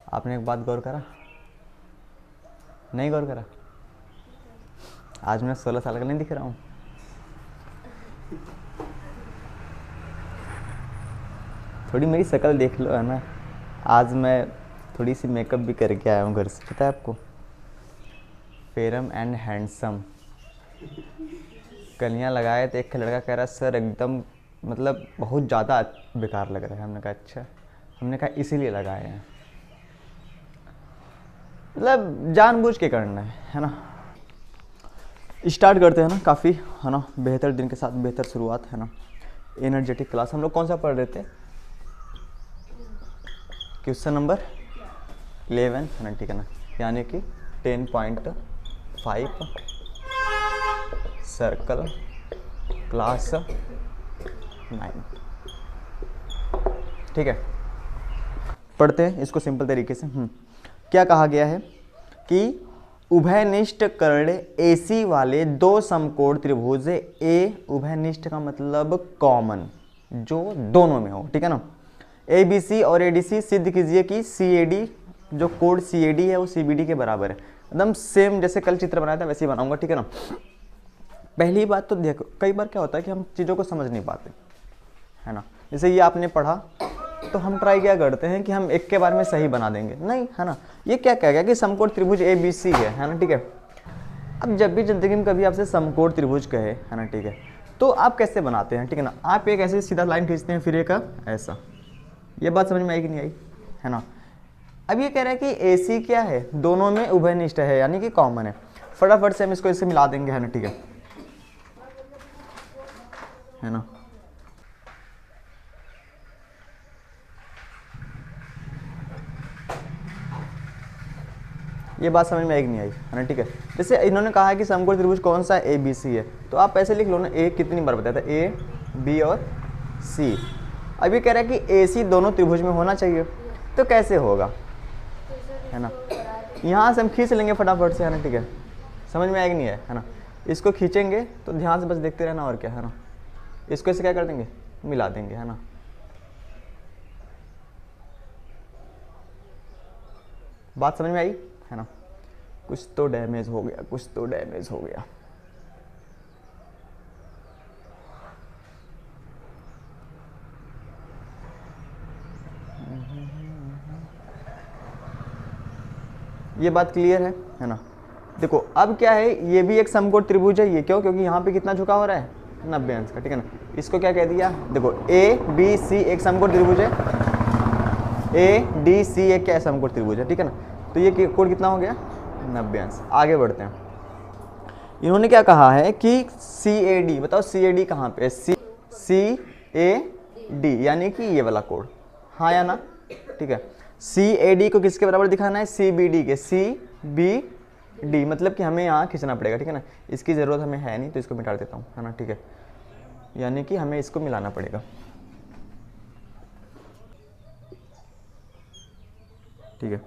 आपने एक बात गौर करा? नहीं गौर करा? आज मैं 16 साल का नहीं दिख रहा हूँ? थोड़ी मेरी शक्ल देख लो, है ना। आज मैं थोड़ी सी मेकअप भी करके आया हूँ घर से, पता है आपको? फेरम एंड हैंडसम कलियाँ लगाए तो एक लड़का कह रहा सर एकदम मतलब बहुत ज़्यादा बेकार लग रहा है। हमने कहा अच्छा। हमने कहा इसीलिए लगाए हैं, मतलब जानबूझ के करना है ना। स्टार्ट करते हैं ना, काफ़ी है ना बेहतर दिन के साथ बेहतर शुरुआत, है ना। एनर्जेटिक क्लास हम लोग कौन सा पढ़ रहे थे? क्वेश्चन नंबर 11, है ना, ठीक है ना। यानी कि 10.5 सर्कल क्लास 9, ठीक है। पढ़ते हैं इसको सिंपल तरीके से। क्या कहा गया है कि उभयनिष्ठ कर्ण AC वाले दो समकोण त्रिभुज ए, उभयनिष्ठ का मतलब कॉमन, जो दोनों में हो, ठीक है ना। ABC और ADC सिद्ध कीजिए कि CAD, जो कोण CAD है वो CBD के बराबर है। एकदम सेम जैसे कल चित्र बनाया था वैसे ही बनाऊंगा, ठीक है ना। पहली बात तो देखो, कई बार क्या होता है कि हम चीज़ों को समझ नहीं पाते, है ना। जैसे ये आपने पढ़ा तो हम ट्राई क्या करते हैं कि हम एक के बारे में सही बना देंगे, नहीं, है ना। ये क्या कह गया कि समकोण त्रिभुज ABC है ना, ठीक है। अब जब भी जिंदगी में कभी आपसे समकोण त्रिभुज कहे, है ना, ठीक है, तो आप कैसे बनाते हैं, ठीक है ना। आप एक ऐसे सीधा लाइन खींचते हैं, फिर एक ऐसा। ये बात समझ में आई कि नहीं आई, है ना। अब ये कह रहा है कि AC क्या है, दोनों में उभयनिष्ठ है, यानी कि कॉमन है। फटाफट से हम इसको इससे मिला देंगे, है ना, ठीक है ना। ये बात समझ में आई कि नहीं आई, है ना, ठीक है। जैसे इन्होंने कहा है कि समकोण त्रिभुज कौन सा ABC है, तो आप ऐसे लिख लो ना, A कितनी बार बताया था, A B और C। अब ये कह रहा है कि AC दोनों त्रिभुज में होना चाहिए, तो कैसे होगा, है ना। यहाँ से हम खींच लेंगे फटाफट से, है ना, ठीक है। समझ में आएगी नहीं है ना। इसको खींचेंगे तो ध्यान से बस देखते रहना, और क्या, है ना। इसको इससे क्या कर देंगे, मिला देंगे, है ना। बात समझ में आई, है ना। कुछ तो डैमेज हो गया, कुछ तो डैमेज हो गया। ये बात क्लियर है ना। देखो अब क्या है, ये भी एक समकोण त्रिभुज है, ये क्यों, क्योंकि यहाँ पे कितना झुका हो रहा है, 90 अंश का, ठीक है ना। इसको क्या कह दिया, देखो ABC एक समकोण त्रिभुज है, ADC एक क्या है, समकोण त्रिभुज है, ठीक है ना। तो ये कोण कितना हो गया, 90 अंश। आगे बढ़ते हैं। इन्होंने क्या कहा है कि CAD, बताओ CAD कहाँ पे है, CAD यानी कि ये वाला कोण, हाँ या ना, ठीक है। CAD को किसके बराबर दिखाना है, CBD के, CBD मतलब कि हमें यहाँ खींचना पड़ेगा, ठीक है ना। इसकी ज़रूरत हमें है नहीं तो इसको मिटा देता हूँ, है ना, ठीक है। यानी कि हमें इसको मिलाना पड़ेगा, ठीक है।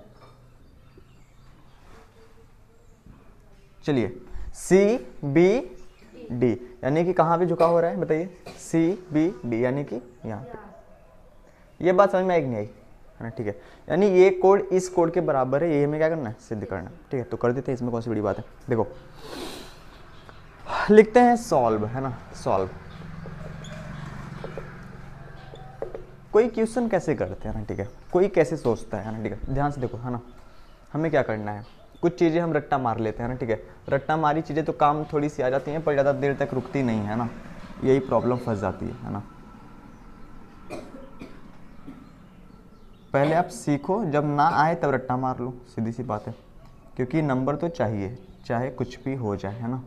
चलिए CBD यानी कि कहाँ पे झुका हो रहा है, बताइए, CBD यानी कि यहाँ पे। ये बात समझ में आई कि नहीं आई, है ना, ठीक है। यानी ये कोड इस कोड के बराबर है, ये हमें क्या करना है, सिद्ध करना है, ठीक है। तो कर देते हैं, इसमें कौन सी बड़ी बात है। देखो लिखते हैं सॉल्व, है ना, सॉल्व। कोई क्वेश्चन कैसे करते हैं ना, ठीक है, कोई कैसे सोचता है ना, ठीक है। ध्यान से देखो, है ना। हमें क्या करना है, कुछ चीज़ें हम रट्टा मार लेते हैं ना, ठीक है। रट्टा मारी चीज़ें तो काम थोड़ी सी आ जाती हैं, पर ज़्यादा देर तक रुकती नहीं है ना, यही प्रॉब्लम फंस जाती है ना। पहले आप सीखो, जब ना आए तब रट्टा मार लो, सीधी सी बात है, क्योंकि नंबर तो चाहिए, चाहे कुछ भी हो जाए, है ना।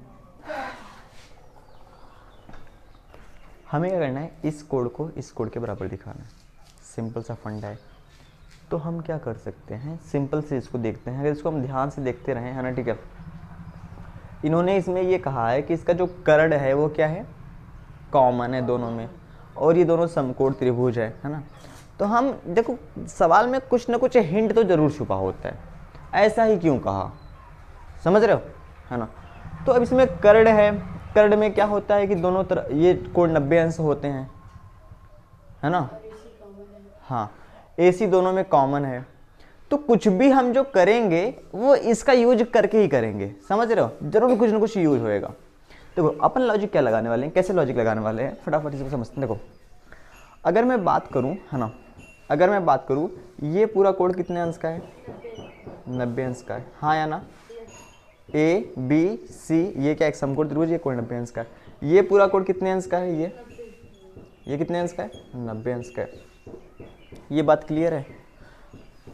हमें क्या करना है, इस कोड को इस कोड के बराबर दिखाना है, सिंपल सा फंडा है। तो हम क्या कर सकते हैं, सिंपल से इसको देखते हैं, अगर इसको हम ध्यान से देखते रहें, है ना, ठीक है। इन्होंने इसमें ये कहा है कि इसका जो कर्ण है वो क्या है, कॉमन है दोनों में, और ये दोनों समकोण त्रिभुज है ना। तो हम देखो सवाल में कुछ ना कुछ हिंट तो जरूर छुपा होता है, ऐसा ही क्यों कहा, समझ रहे हो, है ना। तो अब इसमें कर्ण है, कर्ण में क्या होता है कि दोनों तरफ ये कोण 90 अंश होते हैं, है ना। हाँ AC दोनों में कॉमन है, तो कुछ भी हम जो करेंगे वो इसका यूज करके ही करेंगे, समझ रहे हो, जरूर कुछ ना कुछ यूज होएगा। देखो अपन लॉजिक क्या लगाने वाले हैं, कैसे लॉजिक लगाने वाले हैं, फटाफट इसको समझते हैं। देखो अगर मैं बात करूं, है ना, अगर मैं बात करूं ये पूरा कोड कितने अंश का है, 90 अंश का है, हाँ या ना। ए बी सी ये क्या एक समकोण त्रिभुज, ये कोड 90 अंश का है। ये पूरा कोड कितने अंश का है, ये कितने अंश का है, 90 अंश का है। ये बात क्लियर है।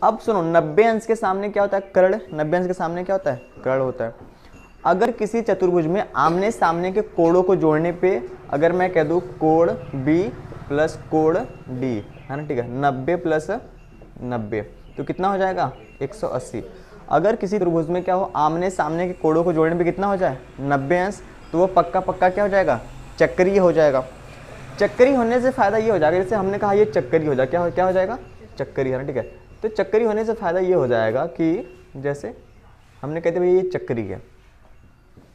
अब सुनो 90 अंश के सामने क्या होता है, कर्ण। 90 अंश के सामने क्या होता है, कर्ण होता है। अगर किसी चतुर्भुज में आमने सामने के कोणों को जोड़ने पे अगर मैं कह दूं कोण बी प्लस कोण डी, है ना, ठीक है, 90 प्लस 90 तो कितना हो जाएगा, 180। अगर किसी त्रिभुज में क्या हो, आमने सामने के कोणों को जोड़ने पे कितना हो जाए, 90 अंश, तो वो पक्का पक्का क्या हो जाएगा, चक्रीय हो जाएगा। चक्करी होने से फायदा ये हो जाएगा, जैसे हमने कहा ये चक्करी हो जाएगा, क्या हो जाएगा, चक्करी, है ना, ठीक है। तो चक्करी होने से फायदा ये हो जाएगा कि जैसे हमने कहते भाई ये चक्करी है,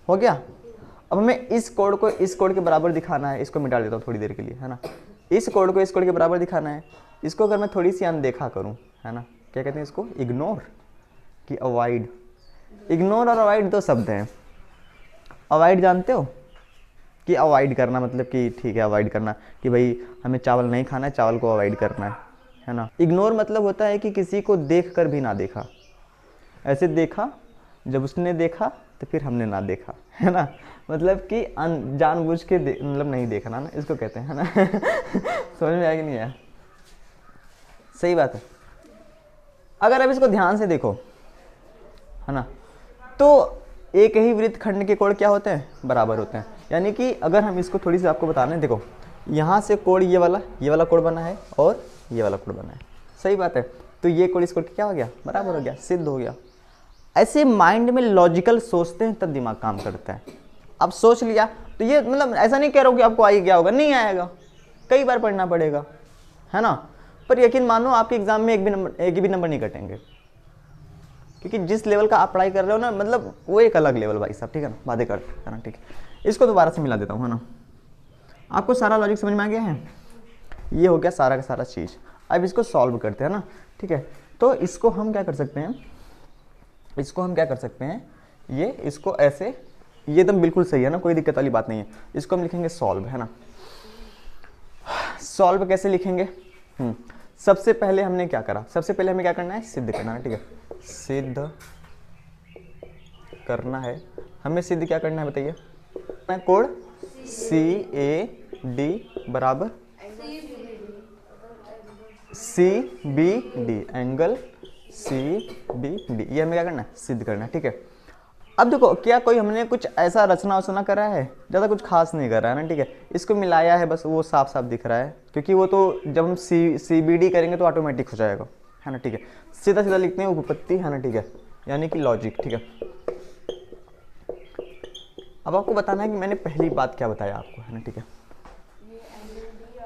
हो गया। अब हमें इस कोड को इस कोड के बराबर दिखाना है, इसको मिटा देता हूँ थोड़ी देर के लिए, है ना। इस कोड को इस कोड के बराबर दिखाना है, इसको अगर मैं थोड़ी सी अनदेखा करूँ, है ना, क्या कहते हैं इसको, इग्नोर कि अवॉइड। इग्नोर और अवॉइड दो शब्द हैं। अवॉइड जानते हो कि अवॉइड करना मतलब कि ठीक है, अवॉइड करना कि भाई हमें चावल नहीं खाना है, चावल को अवॉइड करना है ना। इग्नोर मतलब होता है कि किसी को देख कर भी ना देखा, ऐसे देखा, जब उसने देखा तो फिर हमने ना देखा, है ना, मतलब कि जानबूझ के मतलब नहीं देखना ना, इसको कहते हैं, है ना। समझ में आया कि नहीं आया, सही बात है। अगर अब इसको ध्यान से देखो, है ना, तो एक ही वृत्त खंड के कोण क्या होते हैं, बराबर होते हैं। यानी कि अगर हम इसको थोड़ी सी आपको बताना है, देखो यहाँ से कोण ये वाला कोण बना है और ये वाला कोण बना है, सही बात है। तो ये कोण इस कोण क्या हो गया, बराबर हो गया, सिद्ध हो गया। ऐसे माइंड में लॉजिकल सोचते हैं तब दिमाग काम करता है। अब सोच लिया तो ये मतलब ऐसा नहीं कह रहा हूँ कि आपको आई क्या होगा, नहीं आएगा, कई बार पढ़ना पड़ेगा, है ना। पर यकीन मानो आपके एग्जाम में एक भी नंबर नहीं कटेंगे, क्योंकि जिस लेवल का आप पढ़ाई कर रहे हो ना, मतलब वो एक अलग लेवल भाई साहब, ठीक है ना, बातें कर, है ना, ठीक है। इसको दोबारा से मिला देता हूँ, है ना। आपको सारा लॉजिक समझ में आ गया है, ये हो गया सारा का सारा चीज़। अब इसको सॉल्व करते हैं ना, ठीक है। तो इसको हम क्या कर सकते हैं, ये इसको ऐसे, ये एकदम बिल्कुल सही है ना, कोई दिक्कत वाली बात नहीं है। इसको हम लिखेंगे सॉल्व, है ना। सॉल्व कैसे लिखेंगे, सबसे पहले हमने क्या करा, सबसे पहले हमें क्या करना है, सिद्ध करना है, ठीक है, सिद्ध करना है। हमें सिद्ध क्या करना है बताइए, कोण CAD बराबर CBD, एंगल CBD, ये हमें क्या करना है, सिद्ध करना है, ठीक है। अब देखो क्या कोई हमने कुछ ऐसा रचना वचना करा है, ज़्यादा कुछ खास नहीं करा है ना, ठीक है। इसको मिलाया है बस, वो साफ साफ दिख रहा है, क्योंकि वो तो जब हम CBD करेंगे तो ऑटोमेटिक हो जाएगा, है ना, ठीक है। सीधा सीधा लिखते हैं उपपत्ति, है ना, ठीक है, यानी कि लॉजिक, ठीक है। अब आपको बताना है कि मैंने पहली बात क्या बताया आपको, है ना, ठीक है।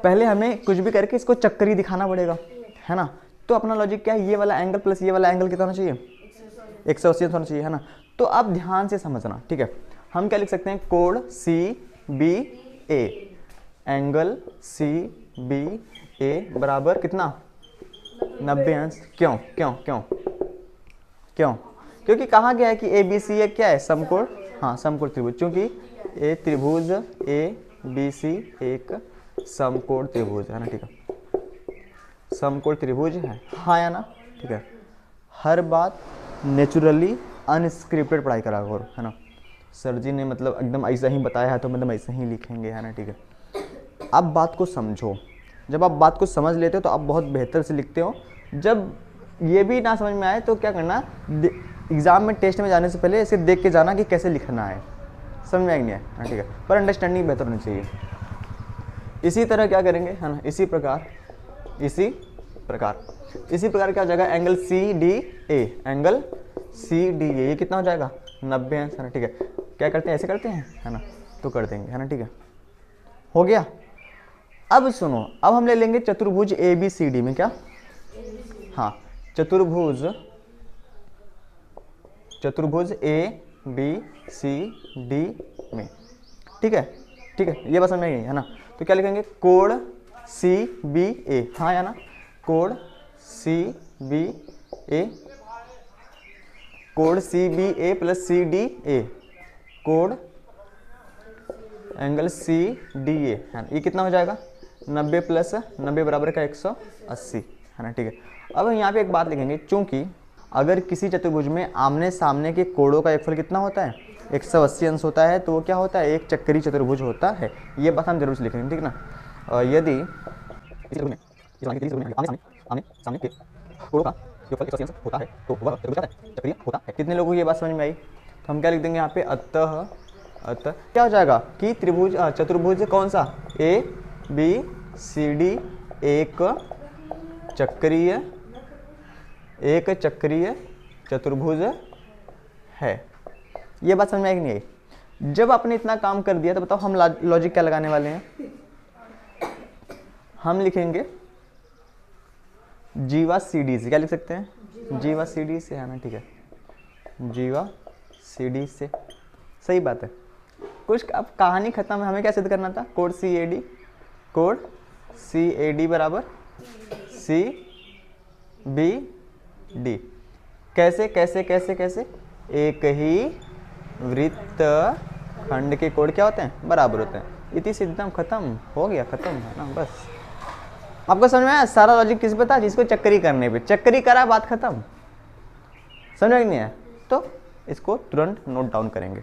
पहले हमें कुछ भी करके इसको चक्करी दिखाना पड़ेगा, है ना। तो अपना लॉजिक क्या है, ये वाला एंगल प्लस ये वाला एंगल कितना होना चाहिए, 180 होना चाहिए, है ना। तो आप ध्यान से समझना, ठीक है। हम क्या लिख सकते हैं, कोण CBA, एंगल CBA बराबर कितना, 90 अंश। क्यों क्यों क्यों क्यों, क्योंकि कहा गया है कि ABC एक क्या है, समकोण, हाँ समकोण त्रिभुज, क्योंकि ये त्रिभुज ABC एक समकोण त्रिभुज है ना, ठीक है, समकोण त्रिभुज है, हाँ या ना, ठीक है। हर बात नेचुरली अनस्क्रिप्टेड पढ़ाई करा करो, है ना। सर जी ने मतलब एकदम ऐसा ही बताया है तो मतलब ऐसा ही लिखेंगे, है ना, ठीक है। अब बात को समझो, जब आप बात को समझ लेते हो तो आप बहुत बेहतर से लिखते हो। जब ये भी ना समझ में आए तो क्या करना, एग्जाम में टेस्ट में जाने से पहले इसे देख के जाना कि कैसे लिखना है, समझ में नहीं है, हाँ ठीक है, पर अंडरस्टैंडिंग बेहतर होनी चाहिए। इसी तरह क्या करेंगे, है ना, इसी प्रकार क्या हो जाएगा, एंगल CDA, एंगल CDA ये कितना हो जाएगा, 90 अंश, है ना, ठीक है। क्या करते हैं, ऐसे करते हैं, है ना, तो कर देंगे, है ना, ठीक है, हो गया। अब सुनो, अब हम ले लेंगे चतुर्भुज ABCD में, क्या, हाँ चतुर्भुज ABCD में, ठीक है, ये बस हमें है ना। तो क्या लिखेंगे, कोण CBA, हाँ या ना, कोण CBA ए, कोण C B A plus C D A, कोण एंगल सी डी ए है ना, ये कितना हो जाएगा 90 प्लस 90 बराबर का 180 है ना, ठीक है। अब यहाँ पे एक बात लिखेंगे, चूंकि अगर किसी चतुर्भुज में आमने सामने के कोणों का योगफल कितना होता है 180 अंश होता है, तो वो क्या होता है, एक चक्करी चतुर्भुज होता है। ये बात हम जरूर से लिखेंगे, ठीक ना। यदि आमने सामने के कोणों का योगफल 180 अंश होता है तो वह चतुर्भुज है, चक्रीय होता है। कितने लोगों को ये बात समझ में आई? तो हम क्या लिख देंगे यहाँ पे, अतः क्या हो जाएगा कि त्रिभुज चतुर्भुज कौन सा, ए बी सी डी एक चक्रीय चतुर्भुज है। ये बात समझ में आई कि नहीं आई? जब आपने इतना काम कर दिया तो बताओ हम लॉजिक क्या लगाने वाले हैं? हम लिखेंगे जीवा सी डी से, क्या लिख सकते हैं, जीवा सी डी से, है ना, ठीक है, जीवा सी डी से, सही बात है। कुछ अब कहानी खत्म है, हमें क्या सिद्ध करना था, कोड सी ए डी बराबर सी बी डी। कैसे कैसे कैसे कैसे, एक ही वृत्त खंड के कोण क्या होते हैं, बराबर होते हैं। इति सिद्धम, खत्म हो गया, खत्म है ना, बस। आपको समझ में आया? सारा लॉजिक किस पे था, जिसको चक्करी करने पे, चक्करी करा, बात खत्म। समझ में नहीं है तो इसको तुरंत नोट डाउन करेंगे।